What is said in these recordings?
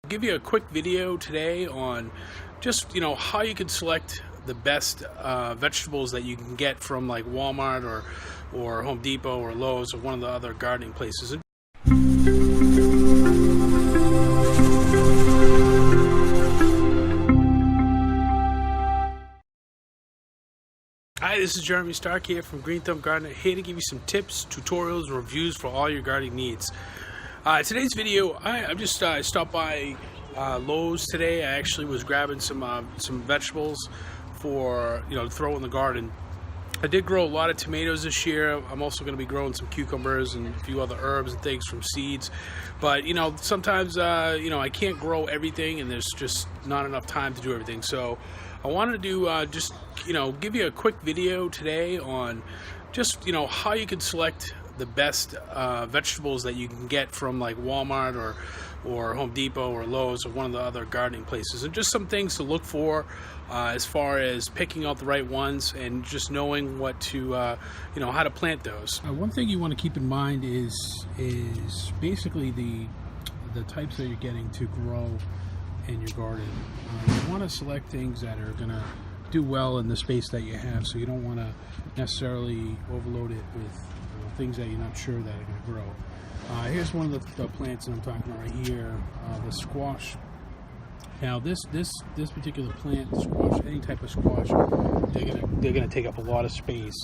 Give you a quick video today on just how you can select the best vegetables that you can get from like Walmart or Home Depot or Lowe's or one of the other gardening places. Hi, this is Jeremy Starke here from Green Thumb Gardener, here to give you some tips, tutorials, and reviews for all your gardening needs. Today's video, I just stopped by Lowe's today. I actually was grabbing some vegetables for to throw in the garden. I did grow a lot of tomatoes this year. I'm also going to be growing some cucumbers and a few other herbs and things from seeds. But sometimes I can't grow everything, and there's just not enough time to do everything. So I wanted to just give you a quick video today on just how you can select the best vegetables that you can get from like Walmart or Home Depot or Lowe's or one of the other gardening places, and just some things to look for as far as picking out the right ones and just knowing what to how to plant those. One thing you want to keep in mind is basically the types that you're getting to grow in your garden. You want to select things that are going to do well in the space that you have, so you don't want to necessarily overload it with things that you're not sure that are going to grow. Here's one of the plants that I'm talking about right here, the squash. Now this particular plant, squash, any type of squash, they're gonna take up a lot of space.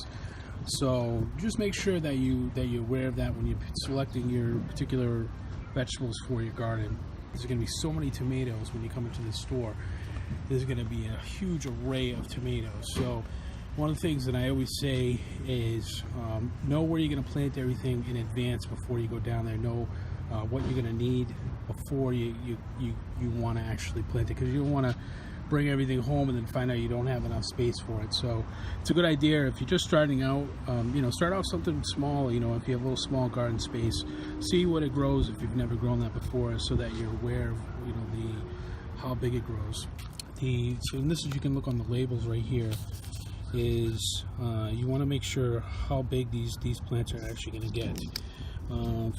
So just make sure that you're aware of that when you're selecting your particular vegetables for your garden. There's going to be so many tomatoes when you come into the store. There's going to be a huge array of tomatoes. So one of the things that I always say is know where you're going to plant everything in advance before you go down there. Know what you're going to need before you want to actually plant it, because you don't want to bring everything home and then find out you don't have enough space for it. So it's a good idea if you're just starting out, start off something small. If you have a little small garden space, see what it grows if you've never grown that before, so that you're aware of how big it grows. And this is, you can look on the labels right here, is you want to make sure how big these plants are actually going to get.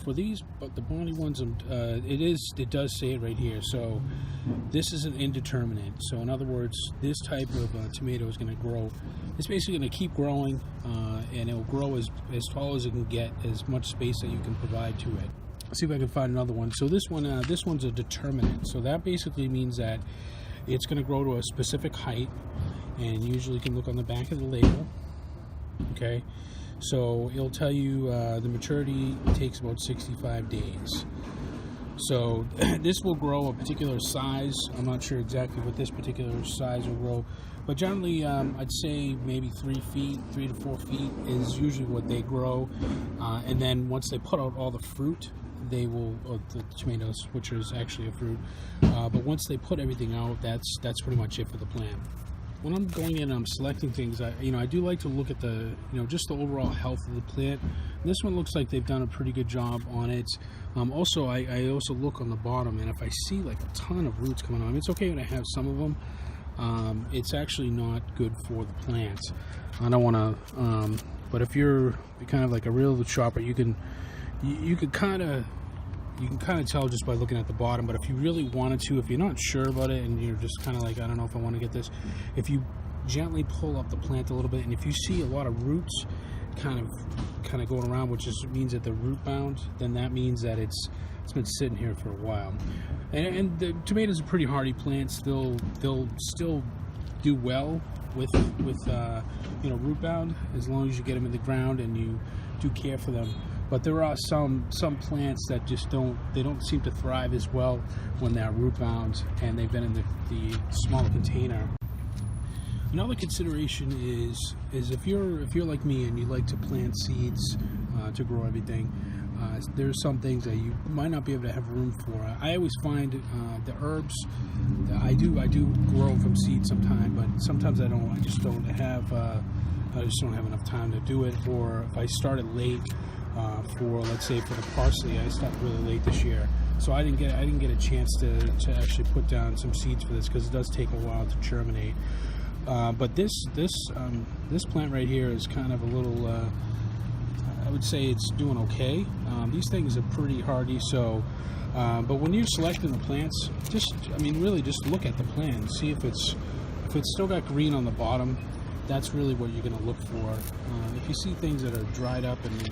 For these, but the bony ones, it does say it right here. So this is an indeterminate. So in other words, this type of tomato is going to grow. It's basically going to keep growing, and it will grow as tall as it can get, as much space that you can provide to it. Let's see if I can find another one. So this one's a determinate. So that basically means that it's going to grow to a specific height, and usually you can look on the back of the label. Okay. So it'll tell you the maturity takes about 65 days. So this will grow a particular size. I'm not sure exactly what this particular size will grow, but generally I'd say maybe 3 to 4 feet is usually what they grow. And then once they put out all the fruit, they will, the tomatoes, which is actually a fruit, but once they put everything out, that's pretty much it for the plant. When I'm going in and I'm selecting things, I do like to look at the, just the overall health of the plant. And this one looks like they've done a pretty good job on it. Also, I also look on the bottom, and if I see like a ton of roots coming on, it's okay to have some of them. It's actually not good for the plants. I don't want to, but if you're kind of like a real shopper, you can kind of tell just by looking at the bottom. But if you really wanted to, if you're not sure about it and you're just kind of like, I don't know if I want to get this, if you gently pull up the plant a little bit, and if you see a lot of roots kind of going around, which just means that they're root bound, then that means that it's been sitting here for a while. And the tomatoes are pretty hardy plants. They'll still do well with root bound, as long as you get them in the ground and you do care for them. But there are some plants that just don't seem to thrive as well when they're root bound and they've been in the smaller container. Another consideration is if you're like me and you like to plant seeds to grow everything, there's some things that you might not be able to have room for. I always find the herbs, I do grow from seed sometimes, but sometimes I don't. I just don't have enough time to do it. Or if I started late. Let's say for the parsley, I started really late this year, so I didn't get a chance to actually put down some seeds for this, because it does take a while to germinate. But this plant right here is kind of a little, I would say it's doing okay. These things are pretty hardy, so But when you're selecting the plants, really just look at the plant, see if it's still got green on the bottom. That's really what you're going to look for. If you see things that are dried up, and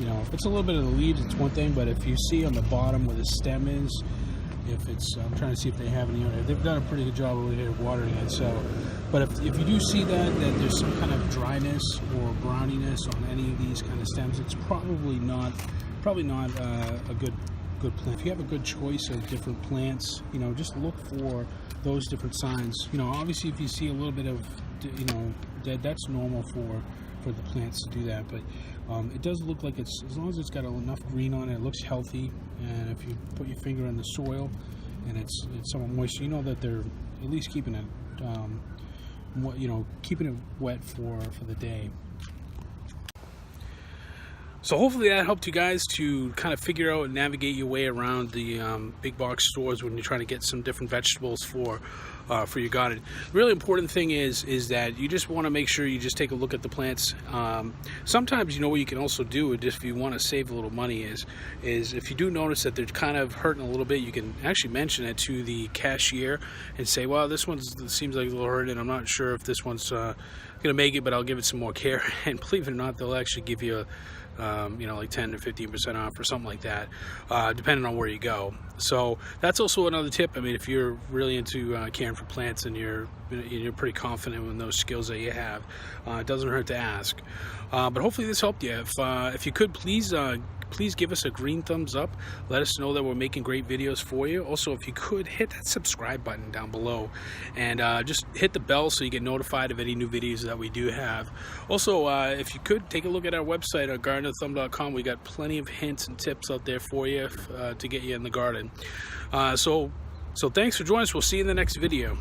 if it's a little bit of the leaves, it's one thing. But if you see on the bottom where the stem is, if it's, I'm trying to see if they have any. They've done a pretty good job over here watering it. So, but if you do see that there's some kind of dryness or browniness on any of these kind of stems, it's probably not a good plant. If you have a good choice of different plants, just look for those different signs. Obviously, if you see a little bit of, that's normal for the plants to do that. But it does look like it's, as long as it's got enough green on it, it looks healthy. And if you put your finger in the soil and it's somewhat moist, you know that they're at least keeping it, keeping it wet for the day. So hopefully that helped you guys to kind of figure out and navigate your way around the big box stores when you're trying to get some different vegetables for your garden. The really important thing is that you just want to make sure you just take a look at the plants. Sometimes, what you can also do, if you want to save a little money, is if you do notice that they're kind of hurting a little bit, you can actually mention it to the cashier and say, well, this one seems like a little hurt, and I'm not sure if this one's going to make it, but I'll give it some more care. And believe it or not, they'll actually give you like 10 to 15% off or something like that, depending on where you go. So that's also another tip. If you're really into caring for plants and you're pretty confident in those skills that you have, it doesn't hurt to ask. But hopefully this helped you. If you could, please give us a green thumbs up. Let us know that we're making great videos for you. Also, if you could, hit that subscribe button down below, and just hit the bell so you get notified of any new videos that we do have. Also, if you could, take a look at our website at gardenerthumb.com. We got plenty of hints and tips out there for you to get you in the garden. So thanks for joining us. We'll see you in the next video.